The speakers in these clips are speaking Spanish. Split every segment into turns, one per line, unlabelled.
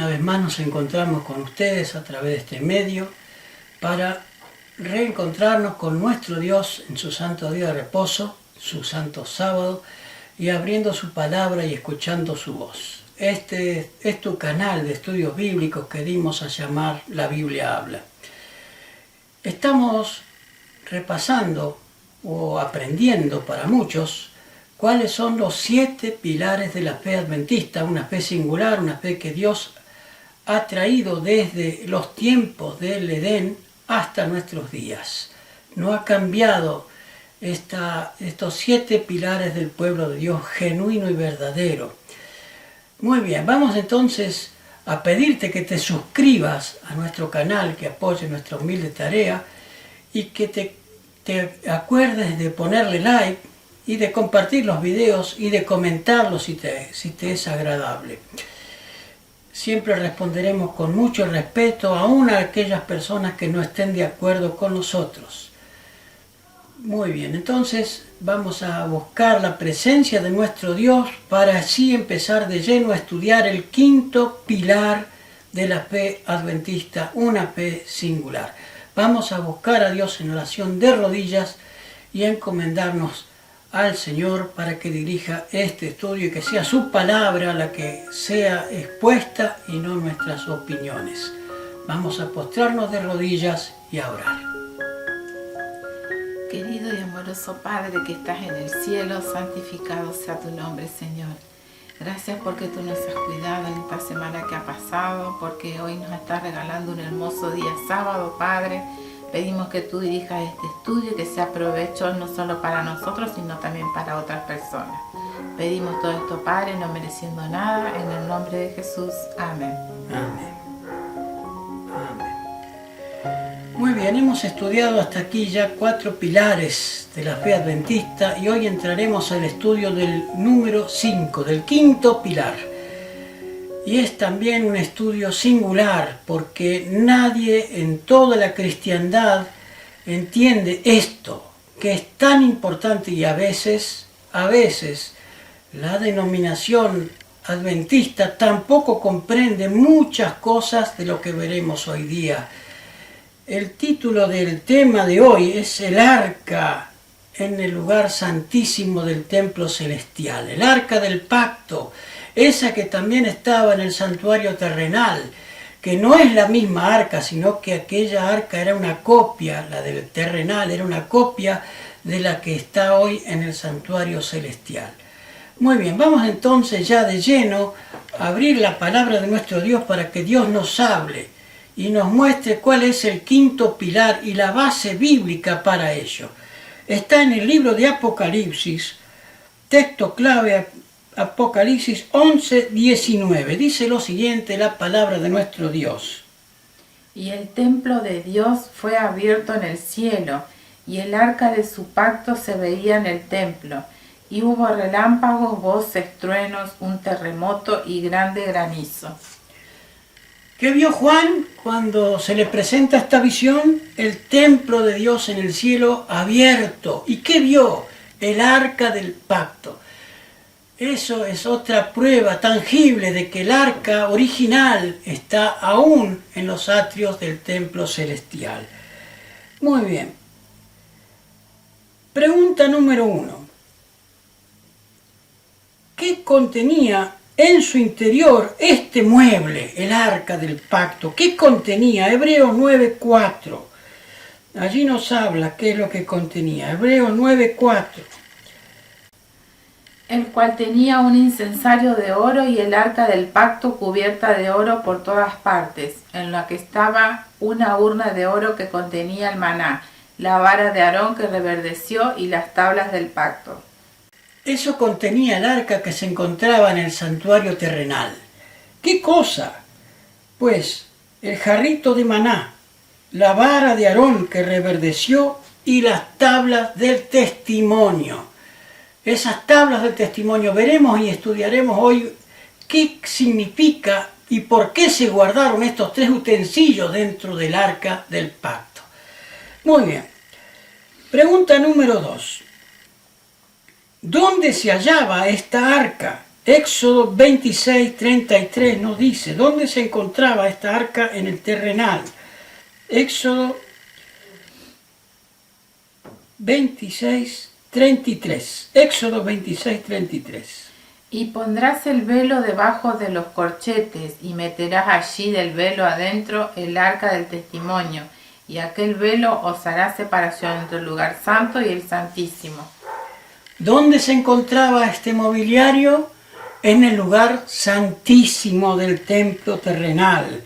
vez más nos encontramos con ustedes a través de este medio para reencontrarnos con nuestro Dios en su santo día de reposo, su santo sábado, y abriendo su palabra y escuchando su voz. Este es tu canal de estudios bíblicos que dimos a llamar La Biblia Habla. Estamos repasando o aprendiendo para muchos cuáles son los 7 pilares de la fe adventista, una fe singular, una fe que Dios ha traído desde los tiempos del Edén hasta nuestros días. No ha cambiado estos 7 pilares del pueblo de Dios genuino y verdadero. Muy bien, vamos entonces a pedirte que te suscribas a nuestro canal, que apoye nuestra humilde tarea y que te acuerdes de ponerle like y de compartir los videos y de comentarlos si te es agradable. Siempre responderemos con mucho respeto aún a aquellas personas que no estén de acuerdo con nosotros. Muy bien, entonces vamos a buscar la presencia de nuestro Dios para así empezar de lleno a estudiar el 5.º pilar de la fe adventista, una fe singular. Vamos a buscar a Dios en oración de rodillas y a encomendarnos al Señor para que dirija este estudio y que sea su palabra la que sea expuesta y no nuestras opiniones. Vamos a postrarnos de rodillas y a orar.
Querido y amoroso Padre que estás en el cielo, santificado sea tu nombre, Señor. Gracias porque tú nos has cuidado en esta semana que ha pasado, porque hoy nos estás regalando un hermoso día sábado, Padre. Pedimos que tú dirijas este estudio y que sea provecho no solo para nosotros, sino también para otras personas. Pedimos todo esto, Padre, no mereciendo nada, en el nombre de Jesús. Amén.
Amén. Amén. Muy bien, hemos estudiado hasta aquí ya 4 pilares de la fe adventista y hoy entraremos al estudio del número 5, del 5.º pilar. Y es también un estudio singular porque nadie en toda la cristiandad entiende esto, que es tan importante y a veces la denominación adventista tampoco comprende muchas cosas de lo que veremos hoy día. El título del tema de hoy es el arca en el lugar santísimo del templo celestial, el arca del pacto, esa que también estaba en el santuario terrenal, que no es la misma arca, sino que aquella arca era una copia, la del terrenal era una copia de la que está hoy en el santuario celestial. Muy bien, vamos entonces ya de lleno a abrir la palabra de nuestro Dios para que Dios nos hable y nos muestre cuál es el 5.º pilar y la base bíblica para ello. Está en el libro de Apocalipsis, texto clave, Apocalipsis 11:19. Dice lo siguiente la palabra de nuestro Dios.
Y el templo de Dios fue abierto en el cielo, y el arca de su pacto se veía en el templo. Y hubo relámpagos, voces, truenos, un terremoto y grande granizo.
¿Qué vio Juan cuando se le presenta esta visión? El templo de Dios en el cielo abierto. ¿Y qué vio? El arca del pacto. Eso es otra prueba tangible de que el arca original está aún en los atrios del templo celestial. Muy bien. Pregunta número 1. ¿Qué contenía en su interior este mueble, el arca del pacto? ¿Qué contenía? Hebreos 9:4. Allí nos habla qué es lo que contenía. Hebreos 9:4.
El cual tenía un incensario de oro y el arca del pacto cubierta de oro por todas partes, en la que estaba una urna de oro que contenía el maná, la vara de Aarón que reverdeció y las tablas del pacto.
Eso contenía el arca que se encontraba en el santuario terrenal. ¿Qué cosa? Pues el jarrito de maná, la vara de Aarón que reverdeció y las tablas del testimonio. Esas tablas del testimonio veremos y estudiaremos hoy qué significa y por qué se guardaron estos 3 utensilios dentro del arca del pacto. Muy bien. Pregunta número 2. ¿Dónde se hallaba esta arca? Éxodo 26:33 nos dice dónde se encontraba esta arca en el terrenal. Éxodo 26:33. Éxodo 26:33.
Y pondrás el velo debajo de los corchetes, y meterás allí del velo adentro el arca del testimonio, y aquel velo os hará separación entre el lugar santo y el santísimo.
¿Dónde se encontraba este mobiliario? En el lugar santísimo del templo terrenal.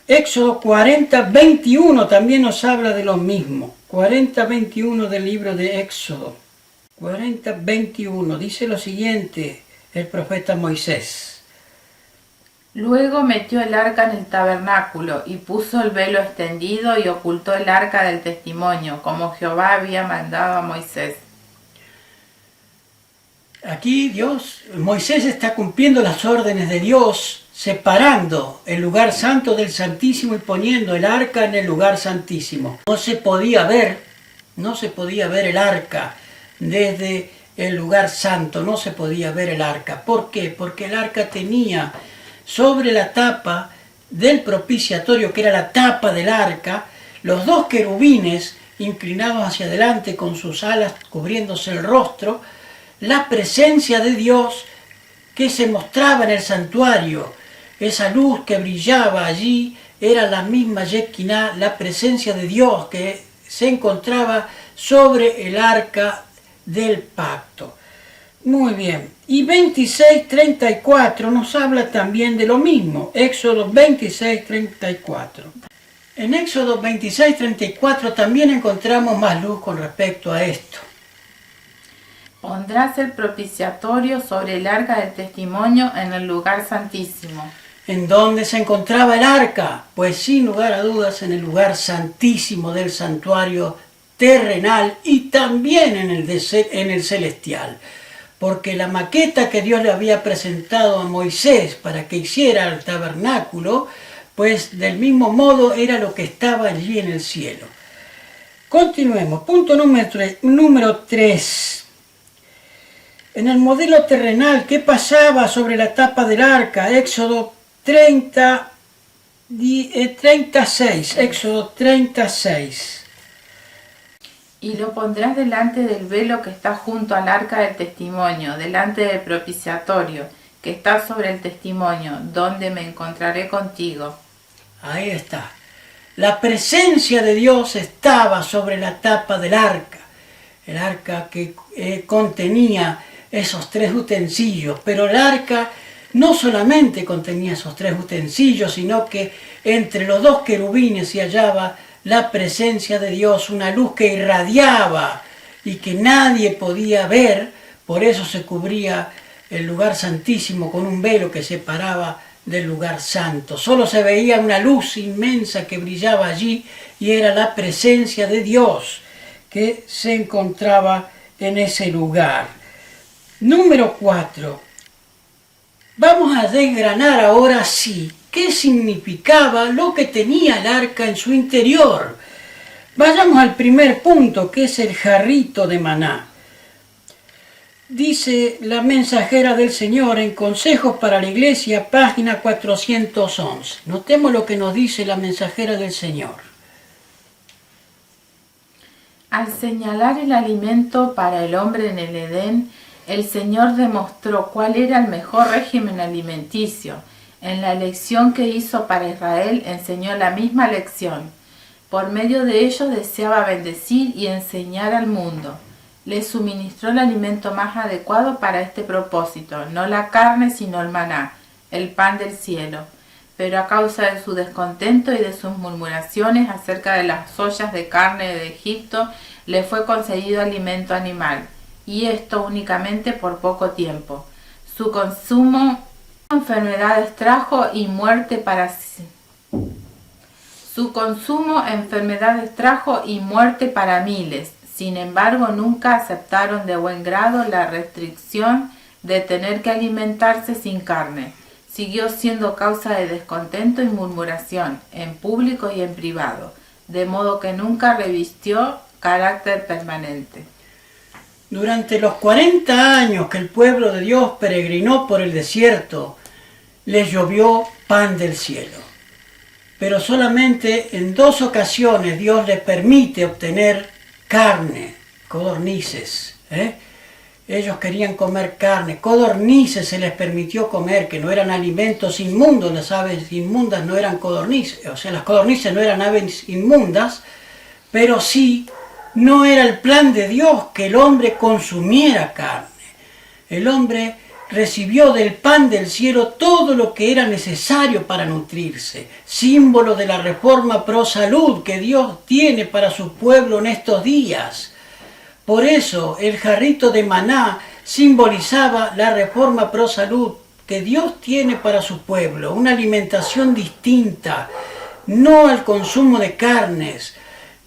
Éxodo 40:21 también nos habla de lo mismo. 40:21 del libro de Éxodo. 40:21 dice lo siguiente el profeta Moisés.
Luego metió el arca en el tabernáculo y puso el velo extendido y ocultó el arca del testimonio, como Jehová había mandado a Moisés.
Aquí Moisés está cumpliendo las órdenes de Dios, separando el lugar santo del santísimo y poniendo el arca en el lugar santísimo. No se podía ver el arca desde el lugar santo, no se podía ver el arca. ¿Por qué? Porque el arca tenía sobre la tapa del propiciatorio, que era la tapa del arca, los dos querubines inclinados hacia adelante con sus alas cubriéndose el rostro, la presencia de Dios que se mostraba en el santuario. Esa luz que brillaba allí era la misma Shekinah, la presencia de Dios que se encontraba sobre el arca del pacto. Muy bien. Y 26:34 nos habla también de lo mismo. Éxodo 26:34. En Éxodo 26:34 también encontramos más luz con respecto a esto.
Pondrás el propiciatorio sobre el arca del testimonio en el lugar santísimo.
¿En dónde se encontraba el arca? Pues sin lugar a dudas en el lugar santísimo del santuario terrenal y también en el celestial. Porque la maqueta que Dios le había presentado a Moisés para que hiciera el tabernáculo, pues del mismo modo era lo que estaba allí en el cielo. Continuemos. Punto número 3. En el modelo terrenal, ¿qué pasaba sobre la tapa del arca? Éxodo 36. Éxodo 36.
Y lo pondrás delante del velo que está junto al arca del testimonio, delante del propiciatorio, que está sobre el testimonio, donde me encontraré contigo.
Ahí está. La presencia de Dios estaba sobre la tapa del arca. El arca que contenía esos tres utensilios, pero el arca no solamente contenía esos tres utensilios, sino que entre los dos querubines se hallaba la presencia de Dios, una luz que irradiaba y que nadie podía ver, por eso se cubría el lugar santísimo con un velo que separaba del lugar santo. Solo se veía una luz inmensa que brillaba allí y era la presencia de Dios que se encontraba en ese lugar. Número 4. Vamos a desgranar ahora sí qué significaba lo que tenía el arca en su interior. Vayamos al primer punto, que es el jarrito de maná. Dice la mensajera del Señor en Consejos para la Iglesia, página 411. Notemos lo que nos dice la mensajera del Señor.
Al señalar el alimento para el hombre en el Edén, el Señor demostró cuál era el mejor régimen alimenticio. En la elección que hizo para Israel enseñó la misma lección. Por medio de ello deseaba bendecir y enseñar al mundo. Les suministró el alimento más adecuado para este propósito, no la carne sino el maná, el pan del cielo. Pero a causa de su descontento y de sus murmuraciones acerca de las ollas de carne de Egipto, le fue concedido alimento animal, y esto únicamente por poco tiempo. Su consumo enfermedades trajo y muerte para miles. Sin embargo, nunca aceptaron de buen grado la restricción de tener que alimentarse sin carne. Siguió siendo causa de descontento y murmuración, en público y en privado, de modo que nunca revistió carácter permanente.
Durante los 40 años que el pueblo de Dios peregrinó por el desierto, les llovió pan del cielo. Pero solamente en 2 ocasiones Dios les permite obtener carne, codornices. Ellos querían comer carne, codornices se les permitió comer, que no eran alimentos inmundos, las aves inmundas no eran codornices, o sea, las codornices no eran aves inmundas, pero sí, no era el plan de Dios que el hombre consumiera carne. El hombre recibió del pan del cielo todo lo que era necesario para nutrirse, símbolo de la reforma pro salud que Dios tiene para su pueblo en estos días. Por eso el jarrito de maná simbolizaba la reforma pro salud que Dios tiene para su pueblo, una alimentación distinta, no al consumo de carnes.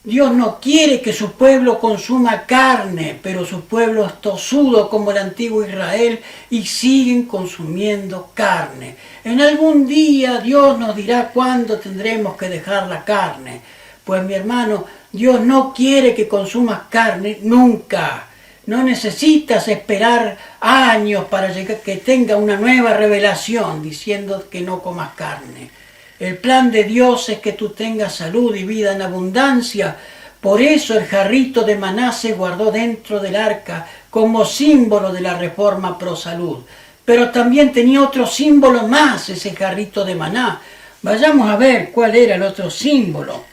Dios no quiere que su pueblo consuma carne, pero su pueblo es tosudo como el antiguo Israel y siguen consumiendo carne. En algún día Dios nos dirá cuándo tendremos que dejar la carne. Pues mi hermano, Dios no quiere que consumas carne nunca. No necesitas esperar años para que tenga una nueva revelación diciendo que no comas carne. El plan de Dios es que tú tengas salud y vida en abundancia. Por eso el jarrito de maná se guardó dentro del arca como símbolo de la reforma pro salud. Pero también tenía otro símbolo más ese jarrito de maná. Vayamos a ver cuál era el otro símbolo.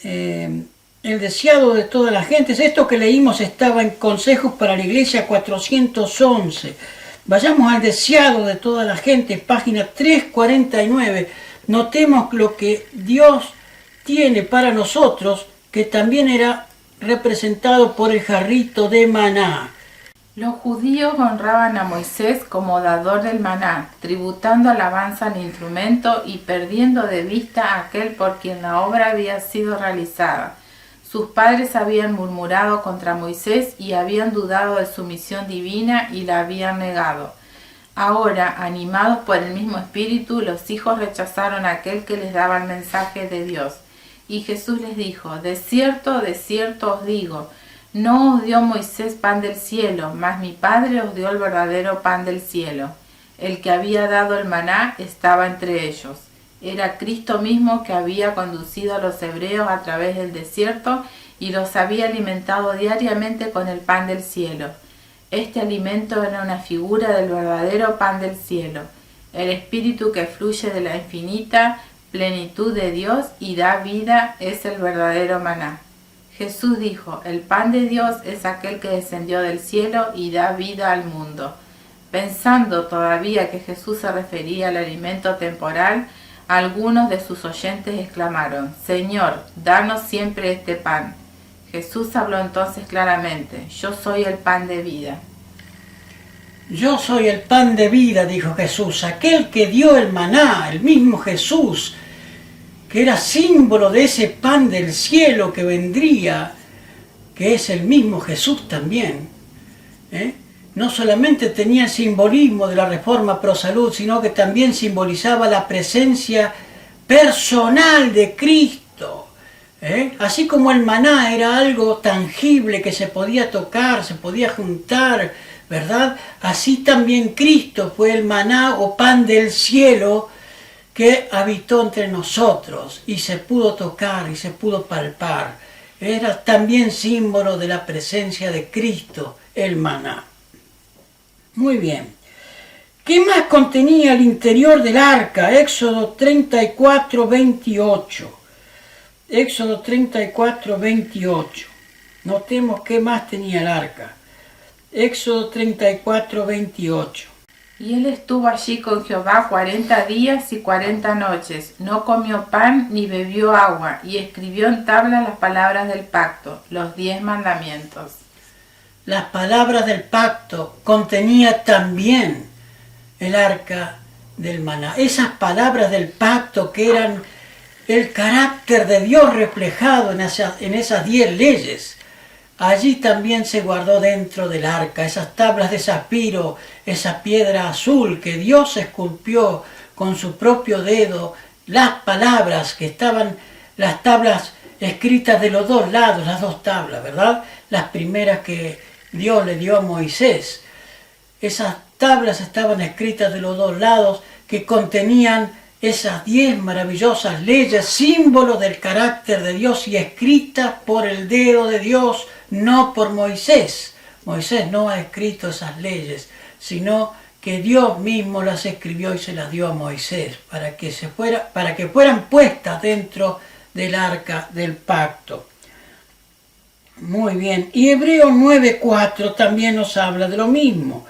El deseado de toda la gente. Esto que leímos estaba en Consejos para la Iglesia 411. Vayamos al deseado de toda la gente, página 349. Notemos lo que Dios tiene para nosotros, que también era representado por el jarrito de maná.
Los judíos honraban a Moisés como dador del maná, tributando alabanza al instrumento y perdiendo de vista a aquel por quien la obra había sido realizada. Sus padres habían murmurado contra Moisés y habían dudado de su misión divina y la habían negado. Ahora, animados por el mismo espíritu, los hijos rechazaron a aquel que les daba el mensaje de Dios. Y Jesús les dijo: de cierto os digo, no os dio Moisés pan del cielo, mas mi Padre os dio el verdadero pan del cielo. El que había dado el maná estaba entre ellos. Era Cristo mismo que había conducido a los hebreos a través del desierto y los había alimentado diariamente con el pan del cielo. Este alimento era una figura del verdadero pan del cielo, el espíritu que fluye de la infinita plenitud de Dios y da vida es el verdadero maná. Jesús dijo: el pan de Dios es aquel que descendió del cielo y da vida al mundo. Pensando todavía que Jesús se refería al alimento temporal, algunos de sus oyentes exclamaron: Señor, danos siempre este pan. Jesús habló entonces claramente: yo soy el pan de vida.
Yo soy el pan de vida, dijo Jesús, aquel que dio el maná, el mismo Jesús, que era símbolo de ese pan del cielo que vendría, que es el mismo Jesús también. No solamente tenía el simbolismo de la reforma pro salud, sino que también simbolizaba la presencia personal de Cristo. Así como el maná era algo tangible que se podía tocar, se podía juntar, ¿verdad? Así también Cristo fue el maná o pan del cielo que habitó entre nosotros y se pudo tocar y se pudo palpar. Era también símbolo de la presencia de Cristo, el maná. Muy bien. ¿Qué más contenía el interior del arca? Éxodo 34, 28. Éxodo 34, 28. Notemos qué más tenía el arca. Éxodo 34, 28.
Y él estuvo allí con Jehová 40 días y 40 noches. No comió pan ni bebió agua, y escribió en tablas las palabras del pacto, los 10 mandamientos.
Las palabras del pacto contenía también el arca del maná. Esas palabras del pacto que eran el carácter de Dios reflejado en esas 10 leyes. Allí también se guardó dentro del arca esas tablas de zafiro, esa piedra azul que Dios esculpió con su propio dedo, las palabras que estaban, las tablas escritas de los dos lados, las dos tablas, ¿verdad? Las primeras que Dios le dio a Moisés. Esas tablas estaban escritas de los dos lados, que contenían esas 10 maravillosas leyes, símbolos del carácter de Dios y escritas por el dedo de Dios, no por Moisés. Moisés no ha escrito esas leyes, sino que Dios mismo las escribió y se las dio a Moisés para que fueran puestas dentro del arca del pacto. Muy bien, y Hebreos 9:4 también nos habla de lo mismo.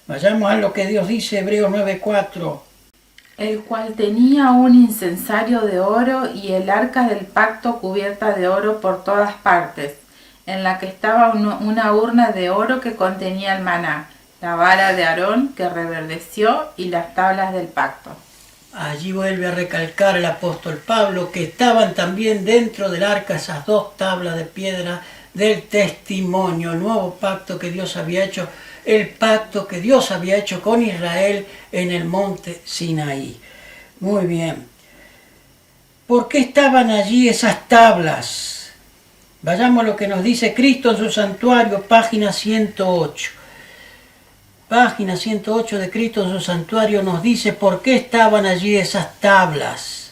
Vayamos a lo que Dios dice, Hebreos 9:4.
El cual tenía un incensario de oro y el arca del pacto cubierta de oro por todas partes, en la que estaba una urna de oro que contenía el maná, la vara de Aarón que reverdeció y las tablas del pacto.
Allí vuelve a recalcar el apóstol Pablo que estaban también dentro del arca esas 2 tablas de piedra del testimonio, el nuevo pacto que Dios había hecho, el pacto que Dios había hecho con Israel en el monte Sinaí. Muy bien. ¿Por qué estaban allí esas tablas? Vayamos a lo que nos dice Cristo en su santuario, página 108. Página 108 de Cristo en su santuario nos dice por qué estaban allí esas tablas.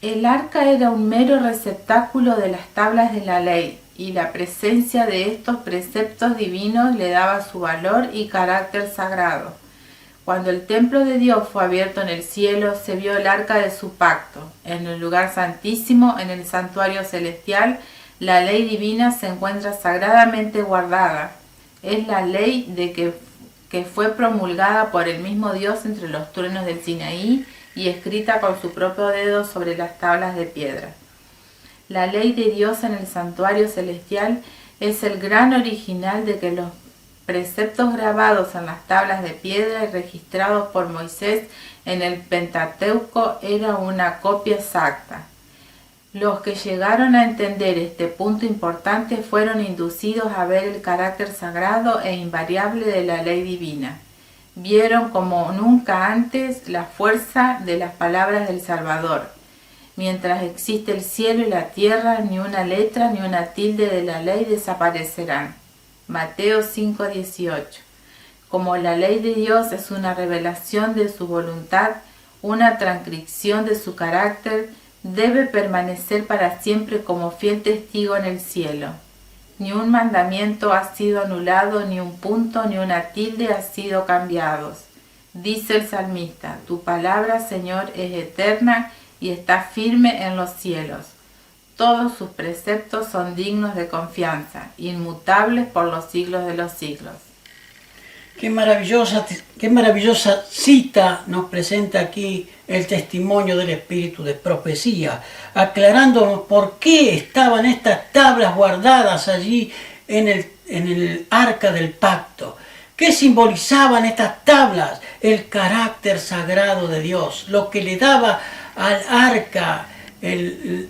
El arca era un mero receptáculo de las tablas de la ley, y la presencia de estos preceptos divinos le daba su valor y carácter sagrado. Cuando el templo de Dios fue abierto en el cielo, se vio el arca de su pacto. En el lugar santísimo, en el santuario celestial, la ley divina se encuentra sagradamente guardada. Es la ley que fue promulgada por el mismo Dios entre los truenos del Sinaí y escrita con su propio dedo sobre las tablas de piedra. La ley de Dios en el santuario celestial es el gran original de que los preceptos grabados en las tablas de piedra y registrados por Moisés en el Pentateuco era una copia exacta. Los que llegaron a entender este punto importante fueron inducidos a ver el carácter sagrado e invariable de la ley divina. Vieron como nunca antes la fuerza de las palabras del Salvador. Mientras existe el cielo y la tierra, ni una letra ni una tilde de la ley desaparecerán. Mateo 5:18. Como la ley de Dios es una revelación de su voluntad, una transcripción de su carácter, debe permanecer para siempre como fiel testigo en el cielo. Ni un mandamiento ha sido anulado, ni un punto ni una tilde ha sido cambiados. Dice el salmista: tu palabra, Señor, es eterna y está firme en los cielos. Todos sus preceptos son dignos de confianza, inmutables por los siglos de los siglos.
Qué maravillosa cita nos presenta aquí el testimonio del Espíritu de profecía, aclarándonos por qué estaban estas tablas guardadas allí en el arca del pacto. ¿Qué simbolizaban estas tablas? El carácter sagrado de Dios, lo que le daba al arca el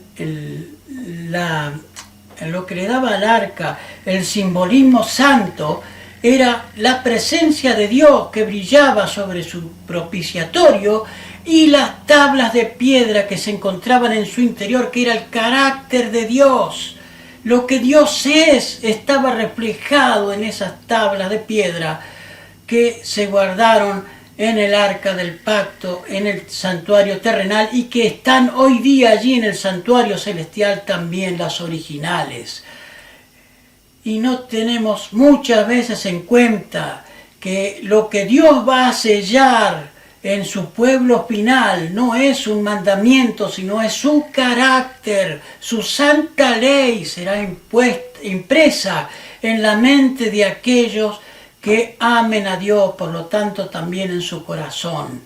simbolismo santo era la presencia de Dios que brillaba sobre su propiciatorio y las tablas de piedra que se encontraban en su interior, que era el carácter de Dios. Lo que Dios es estaba reflejado en esas tablas de piedra que se guardaron en el arca del pacto, en el santuario terrenal, y que están hoy día allí en el santuario celestial también, las originales. Y no tenemos muchas veces en cuenta que lo que Dios va a sellar en su pueblo final no es un mandamiento, sino es su carácter. Su santa ley será impresa en la mente de aquellos que amen a Dios, por lo tanto también en su corazón.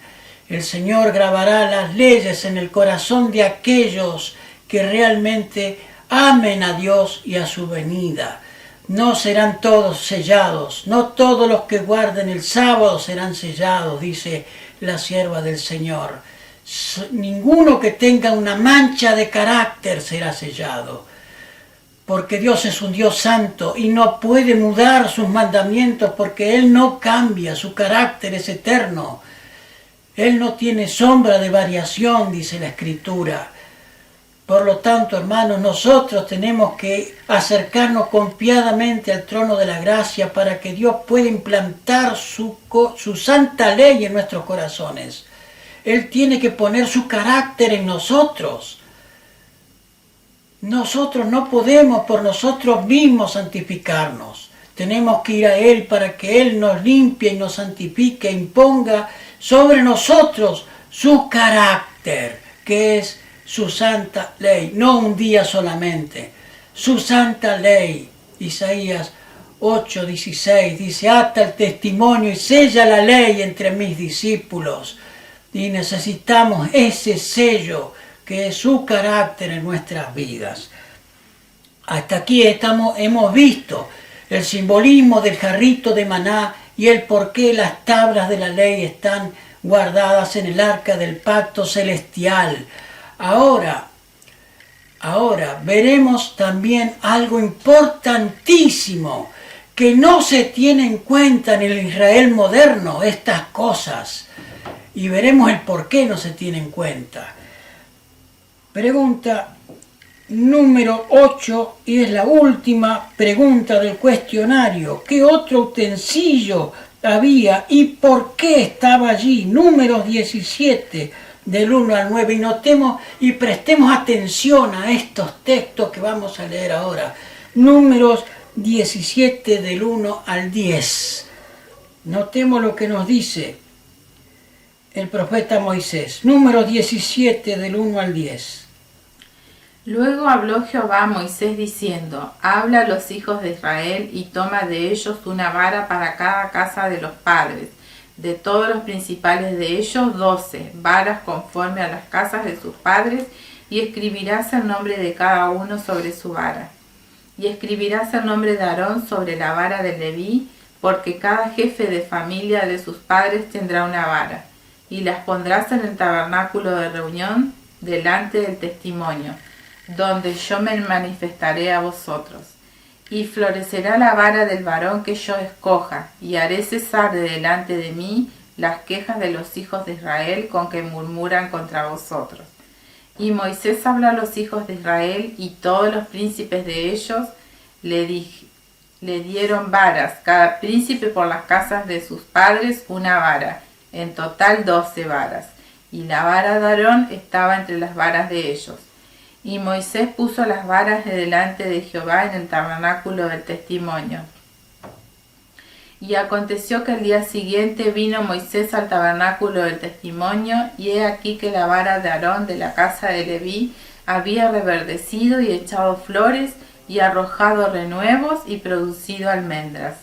El Señor grabará las leyes en el corazón de aquellos que realmente amen a Dios y a su venida. No serán todos sellados, no todos los que guarden el sábado serán sellados, dice la sierva del Señor. Ninguno que tenga una mancha de carácter será sellado, porque Dios es un Dios santo y no puede mudar sus mandamientos, porque Él no cambia, su carácter es eterno. Él no tiene sombra de variación, dice la Escritura. Por lo tanto, hermanos, nosotros tenemos que acercarnos confiadamente al trono de la gracia para que Dios pueda implantar su santa ley en nuestros corazones. Él tiene que poner su carácter en nosotros. Nosotros no podemos por nosotros mismos santificarnos. Tenemos que ir a Él para que Él nos limpie y nos santifique, imponga sobre nosotros su carácter, que es su santa ley, no un día solamente, su santa ley. Isaías 8:16 dice: ata el testimonio y sella la ley entre mis discípulos. Y necesitamos ese sello que es su carácter en nuestras vidas. Hasta aquí hemos visto el simbolismo del jarrito de maná y el por qué las tablas de la ley están guardadas en el arca del pacto celestial. Ahora veremos también algo importantísimo que no se tiene en cuenta en el Israel moderno, estas cosas. Y veremos el por qué no se tiene en cuenta. Pregunta número 8, y es la última pregunta del cuestionario. ¿Qué otro utensilio había y por qué estaba allí? Números 17, del 1 al 9. Y notemos y prestemos atención a estos textos que vamos a leer ahora. Números 17, del 1 al 10. Notemos lo que nos dice el profeta Moisés. Números 17, del 1 al 10.
Luego habló Jehová a Moisés diciendo: habla a los hijos de Israel y toma de ellos una vara para cada casa de los padres, de todos los principales de ellos 12 varas conforme a las casas de sus padres, y escribirás el nombre de cada uno sobre su vara. Y escribirás el nombre de Aarón sobre la vara de Leví, porque cada jefe de familia de sus padres tendrá una vara, y las pondrás en el tabernáculo de reunión delante del testimonio, donde yo me manifestaré a vosotros. Y florecerá la vara del varón que yo escoja, y haré cesar de delante de mí las quejas de los hijos de Israel con que murmuran contra vosotros. Y Moisés habló a los hijos de Israel, y todos los príncipes de ellos le dieron varas, cada príncipe por las casas de sus padres una vara, en total 12 varas. Y la vara de Aarón estaba entre las varas de ellos. Y Moisés puso las varas de delante de Jehová en el tabernáculo del testimonio. Y aconteció que el día siguiente vino Moisés al tabernáculo del testimonio, y he aquí que la vara de Aarón de la casa de Leví había reverdecido y echado flores, y arrojado renuevos, y producido almendras.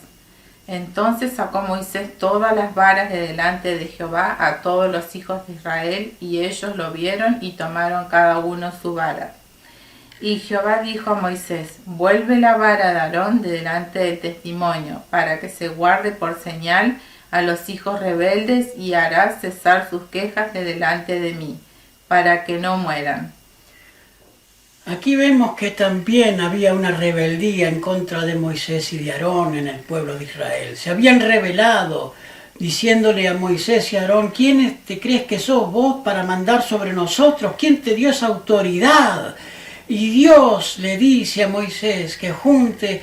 Entonces sacó Moisés todas las varas de delante de Jehová a todos los hijos de Israel, y ellos lo vieron y tomaron cada uno su vara. Y Jehová dijo a Moisés: vuelve la vara de Aarón de delante del testimonio, para que se guarde por señal a los hijos rebeldes, y harás cesar sus quejas de delante de mí, para que no mueran.
Aquí vemos que también había una rebeldía en contra de Moisés y de Aarón en el pueblo de Israel. Se habían rebelado, diciéndole a Moisés y a Aarón: ¿quién te crees que sos vos para mandar sobre nosotros? ¿Quién te dio esa autoridad? Y Dios le dice a Moisés que junte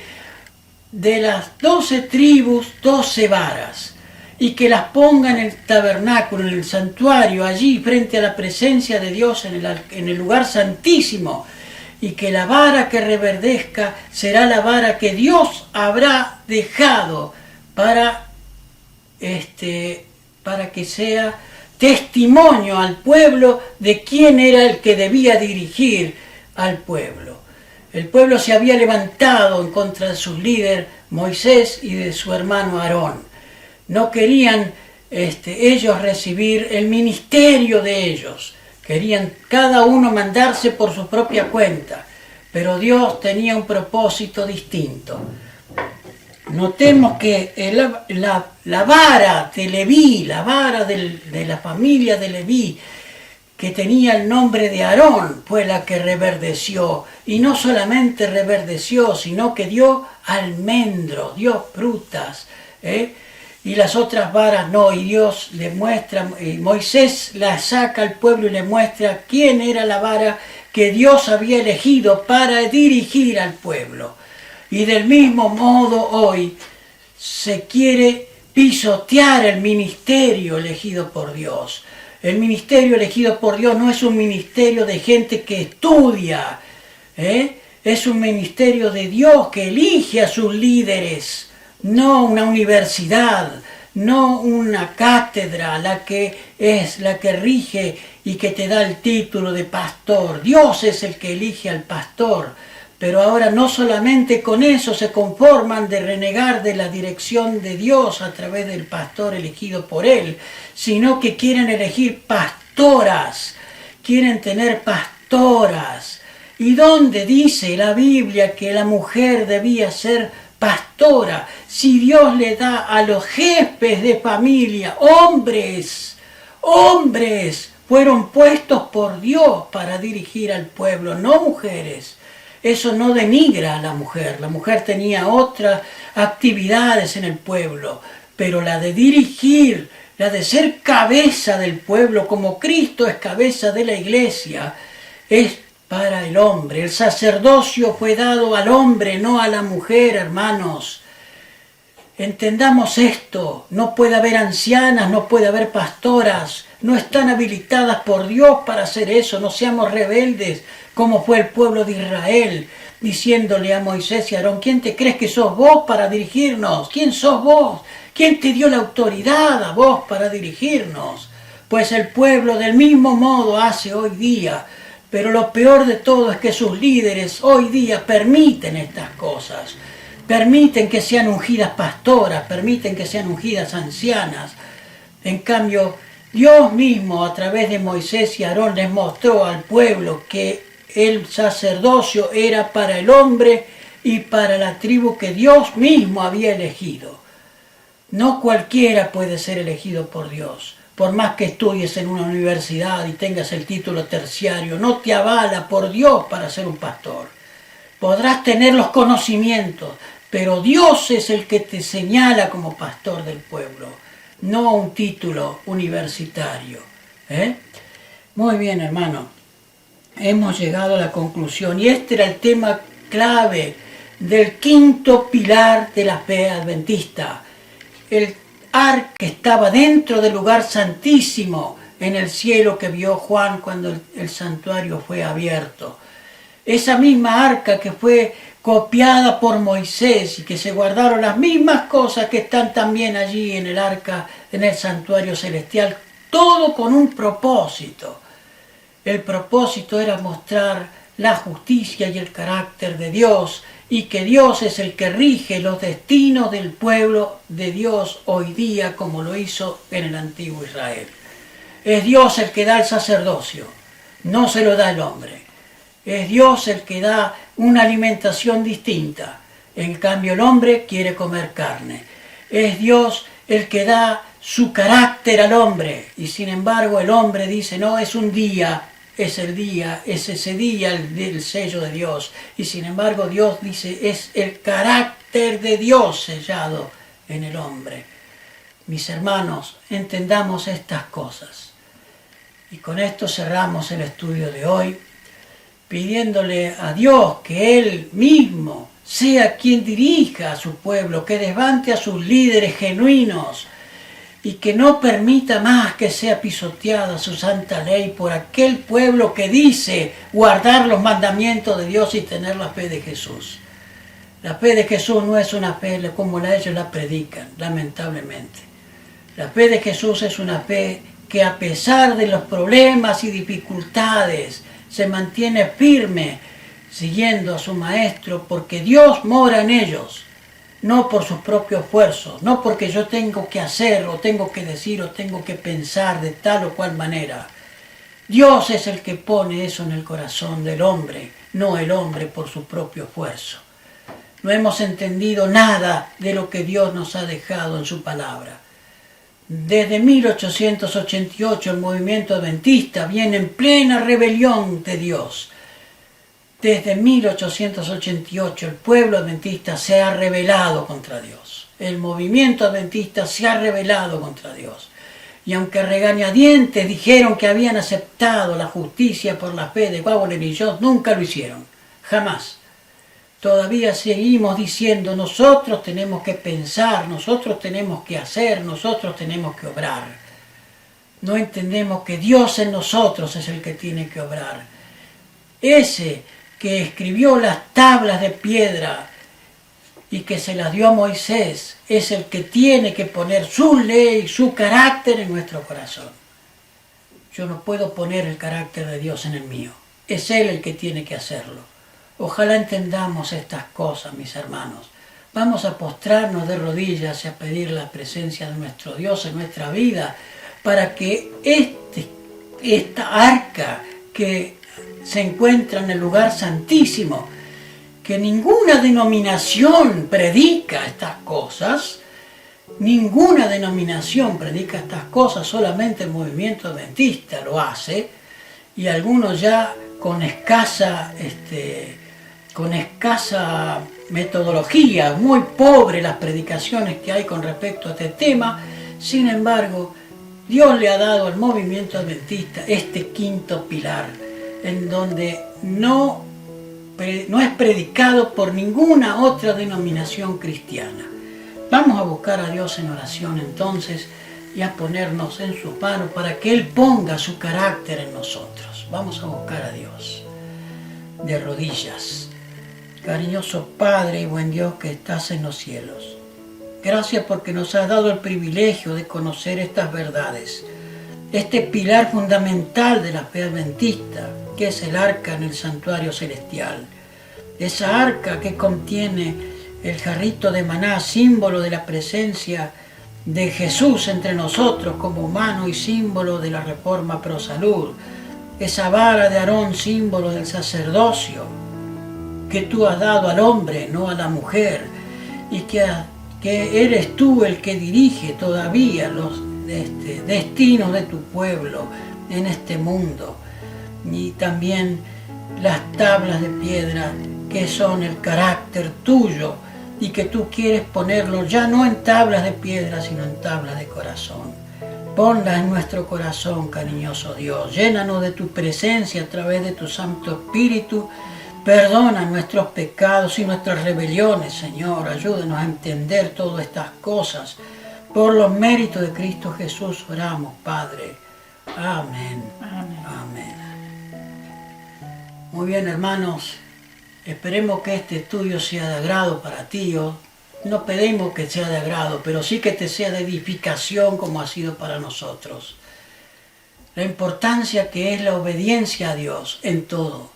de las 12 tribus 12 varas, y que las ponga en el tabernáculo, en el santuario, allí frente a la presencia de Dios en el lugar santísimo. Y que la vara que reverdezca será la vara que Dios habrá dejado para que sea testimonio al pueblo de quién era el que debía dirigir al pueblo. El pueblo se había levantado en contra de sus líderes Moisés y de su hermano Aarón. No querían ellos recibir el ministerio de ellos. Querían cada uno mandarse por su propia cuenta, pero Dios tenía un propósito distinto. Notemos que la vara de Leví, la vara de la familia de Leví, que tenía el nombre de Aarón, fue la que reverdeció. Y no solamente reverdeció, sino que dio almendros, dio frutas, y las otras varas no, y Dios le muestra, y Moisés la saca al pueblo y le muestra quién era la vara que Dios había elegido para dirigir al pueblo. Y del mismo modo hoy se quiere pisotear el ministerio elegido por Dios. El ministerio elegido por Dios no es un ministerio de gente que estudia, es un ministerio de Dios que elige a sus líderes, no una universidad, no una cátedra la que es la que rige y que te da el título de pastor. Dios es el que elige al pastor. Pero ahora no solamente con eso se conforman de renegar de la dirección de Dios a través del pastor elegido por Él, sino que quieren elegir pastoras, quieren tener pastoras. ¿Y dónde dice la Biblia que la mujer debía ser pastora? Si Dios le da a los jefes de familia, hombres, fueron puestos por Dios para dirigir al pueblo, no mujeres. Eso no denigra a la mujer tenía otras actividades en el pueblo, pero la de dirigir, la de ser cabeza del pueblo, como Cristo es cabeza de la iglesia, es para el hombre. El sacerdocio fue dado al hombre, no a la mujer, hermanos. Entendamos esto, no puede haber ancianas, no puede haber pastoras, no están habilitadas por Dios para hacer eso, no seamos rebeldes como fue el pueblo de Israel, diciéndole a Moisés y a Aarón, ¿quién te crees que sos vos para dirigirnos? ¿Quién sos vos? ¿Quién te dio la autoridad a vos para dirigirnos? Pues el pueblo del mismo modo hace hoy día, pero lo peor de todo es que sus líderes hoy día permiten estas cosas. Permiten que sean ungidas pastoras, permiten que sean ungidas ancianas. En cambio, Dios mismo a través de Moisés y Aarón les mostró al pueblo que el sacerdocio era para el hombre y para la tribu que Dios mismo había elegido. No cualquiera puede ser elegido por Dios. Por más que estudies en una universidad y tengas el título terciario, no te avala por Dios para ser un pastor. Podrás tener los conocimientos, pero Dios es el que te señala como pastor del pueblo, no un título universitario. Muy bien, hermano. Hemos llegado a la conclusión y este era el tema clave del quinto pilar de la fe adventista. El arca que estaba dentro del lugar santísimo en el cielo que vio Juan cuando el santuario fue abierto. Esa misma arca que fue copiada por Moisés y que se guardaron las mismas cosas que están también allí en el arca, en el santuario celestial, todo con un propósito. El propósito era mostrar la justicia y el carácter de Dios y que Dios es el que rige los destinos del pueblo de Dios hoy día como lo hizo en el antiguo Israel. Es Dios el que da el sacerdocio, no se lo da el hombre. Es Dios el que da una alimentación distinta. En cambio el hombre quiere comer carne. Es Dios el que da su carácter al hombre. Y sin embargo el hombre dice, no, es un día, es el día, es ese día el sello de Dios. Y sin embargo Dios dice, es el carácter de Dios sellado en el hombre. Mis hermanos, entendamos estas cosas. Y con esto cerramos el estudio de hoy, pidiéndole a Dios que Él mismo sea quien dirija a su pueblo, que levante a sus líderes genuinos y que no permita más que sea pisoteada su santa ley por aquel pueblo que dice guardar los mandamientos de Dios y tener la fe de Jesús. La fe de Jesús no es una fe como ellos la predican, lamentablemente. La fe de Jesús es una fe que a pesar de los problemas y dificultades se mantiene firme siguiendo a su maestro porque Dios mora en ellos, no por sus propios esfuerzos, no porque yo tengo que hacer o tengo que decir o tengo que pensar de tal o cual manera. Dios es el que pone eso en el corazón del hombre, no el hombre por su propio esfuerzo. No hemos entendido nada de lo que Dios nos ha dejado en su palabra. Desde 1888 el movimiento adventista viene en plena rebelión de Dios. Desde 1888 el pueblo adventista se ha rebelado contra Dios. El movimiento adventista se ha rebelado contra Dios. Y aunque a regañadientes dijeron que habían aceptado la justicia por la fe de Wawelen y yo, nunca lo hicieron, jamás. Todavía seguimos diciendo, nosotros tenemos que pensar, nosotros tenemos que hacer, nosotros tenemos que obrar. No entendemos que Dios en nosotros es el que tiene que obrar. Ese que escribió las tablas de piedra y que se las dio a Moisés, es el que tiene que poner su ley, su carácter en nuestro corazón. Yo no puedo poner el carácter de Dios en el mío. Es Él el que tiene que hacerlo. Ojalá entendamos estas cosas, mis hermanos. Vamos a postrarnos de rodillas y a pedir la presencia de nuestro Dios en nuestra vida para que esta arca que se encuentra en el lugar santísimo, que ninguna denominación predica estas cosas, solamente el movimiento adventista lo hace, y algunos ya con escasa metodología, muy pobre las predicaciones que hay con respecto a este tema. Sin embargo, Dios le ha dado al movimiento adventista este quinto pilar, en donde no es predicado por ninguna otra denominación cristiana. Vamos a buscar a Dios en oración entonces y a ponernos en sus manos para que Él ponga su carácter en nosotros. Vamos a buscar a Dios de rodillas. Cariñoso Padre y buen Dios que estás en los cielos, gracias porque nos has dado el privilegio de conocer estas verdades, este pilar fundamental de la fe adventista, que es el arca en el santuario celestial. Esa arca que contiene el jarrito de maná, símbolo de la presencia de Jesús entre nosotros como humano y símbolo de la reforma pro salud. Esa vara de Aarón, símbolo del sacerdocio que tú has dado al hombre, no a la mujer, y que eres tú el que dirige todavía los destinos de tu pueblo en este mundo. Y también las tablas de piedra que son el carácter tuyo y que tú quieres ponerlo ya no en tablas de piedra sino en tablas de corazón. Ponlas en nuestro corazón, cariñoso Dios. Llénanos de tu presencia a través de tu Santo Espíritu. Perdona nuestros pecados y nuestras rebeliones, Señor. Ayúdanos a entender todas estas cosas. Por los méritos de Cristo Jesús oramos, Padre. Amén.
Amén.
Amén. Muy bien, hermanos. Esperemos que este estudio sea de agrado para ti. No pedimos que sea de agrado, pero sí que te sea de edificación como ha sido para nosotros. La importancia que es la obediencia a Dios en todo,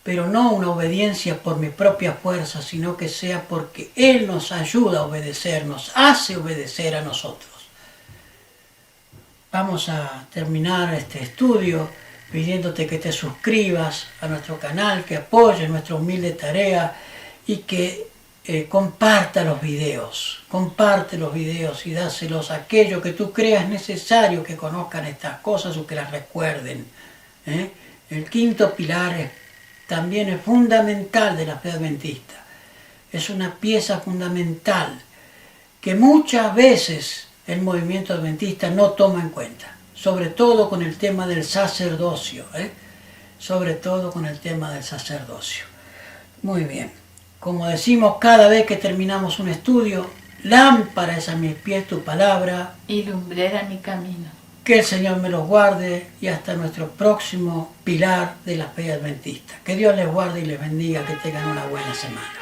pero no una obediencia por mi propia fuerza, sino que sea porque Él nos ayuda a obedecer, nos hace obedecer a nosotros. Vamos a terminar este estudio pidiéndote que te suscribas a nuestro canal, que apoyes nuestra humilde tarea y que comparte los videos y dáselos a aquellos que tú creas necesario que conozcan estas cosas o que las recuerden. El quinto pilar también es fundamental de la fe adventista. Es una pieza fundamental que muchas veces el movimiento adventista no toma en cuenta, sobre todo con el tema del sacerdocio, Muy bien, como decimos cada vez que terminamos un estudio, lámpara es a mis pies tu palabra
Y lumbrera mi camino.
Que el Señor me los guarde y hasta nuestro próximo pilar de la fe adventista. Que Dios les guarde y les bendiga, que tengan una buena semana.